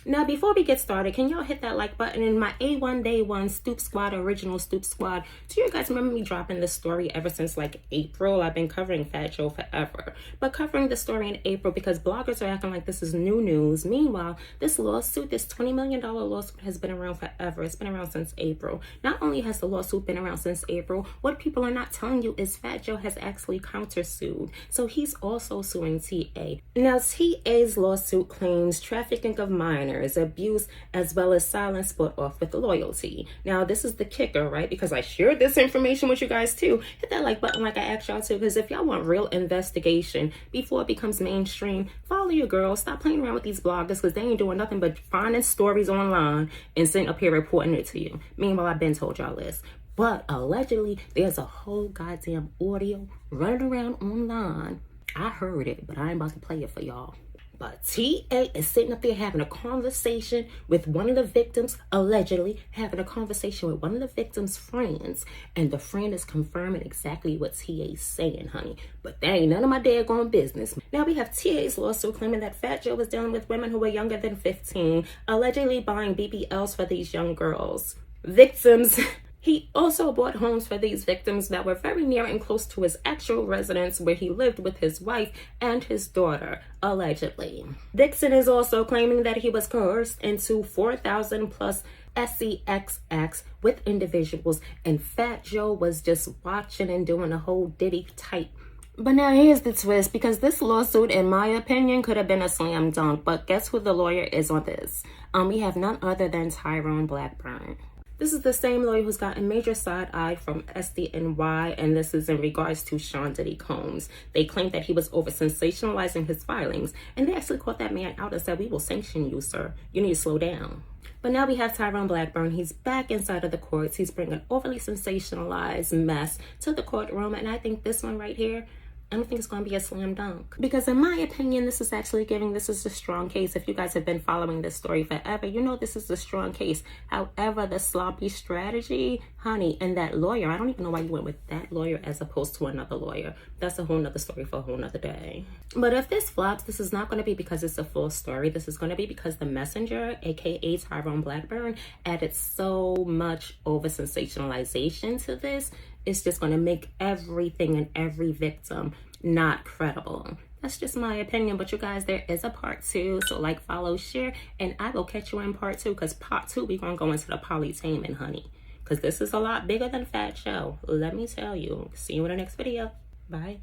Now, before we get started, can y'all hit that like button? In my A1 Day 1 Stoop Squad, original Stoop Squad, do you guys remember me dropping this story ever since like April? I've been covering Fat Joe forever, but covering the story in April because bloggers are acting like this is new news. Meanwhile, this lawsuit, this $20 million lawsuit has been around forever. It's been around since April. Not only has the lawsuit been around since April, what people are not telling you is Fat Joe has actually countersued. So he's also suing TA. Now, TA's lawsuit claims trafficking of minors, abuse, as well as silence split off with loyalty. Now, this is the kicker, right? Because I shared this information with you guys too. Hit that like button like I asked y'all to, because if y'all want real investigation before it becomes mainstream, follow your girl. Stop playing around with these bloggers because they ain't doing nothing but finding stories online and sitting up here reporting it to you. Meanwhile, I've been told y'all this. But allegedly, there's a whole goddamn audio running around online. I heard it, but I ain't about to play it for y'all. But TA is sitting up there having a conversation with one of the victims, allegedly having a conversation with one of the victim's friends. And the friend is confirming exactly what TA's saying, honey. But that ain't none of my daggone business. Now we have TA's lawsuit claiming that Fat Joe was dealing with women who were younger than 15, allegedly buying BBLs for these young girls. Victims... He also bought homes for these victims that were very near and close to his actual residence where he lived with his wife and his daughter, allegedly. Dixon is also claiming that he was coerced into 4,000 plus sex acts with individuals, and Fat Joe was just watching and doing a whole Diddy type. But now here's the twist, because this lawsuit, in my opinion, could have been a slam dunk, but guess who the lawyer is on this? We have none other than Tyrone Blackburn. This is the same lawyer who's gotten major side-eye from SDNY, and this is in regards to Sean Diddy Combs. They claimed that he was over-sensationalizing his filings, and they actually caught that man out and said, "We will sanction you, sir. You need to slow down." But now we have Tyrone Blackburn. He's back inside of the courts. He's bringing overly sensationalized mess to the courtroom, and I think this one right here, I don't think it's going to be a slam dunk. Because in my opinion, this is a strong case. If you guys have been following this story forever, you know this is a strong case. However, the sloppy strategy, honey, and that lawyer, I don't even know why you went with that lawyer as opposed to another lawyer. That's a whole nother story for a whole nother day. But if this flops, this is not going to be because it's a full story. This is going to be because the messenger, aka Tyrone Blackburn, added so much over sensationalization to this. It's just going to make everything and every victim not credible. That's just my opinion. But you guys, there is a part 2. So like, follow, share, and I will catch you in part 2. Because part 2, we're going to go into the polytainment, honey. Because this is a lot bigger than Fat Joe. Let me tell you. See you in the next video. Bye.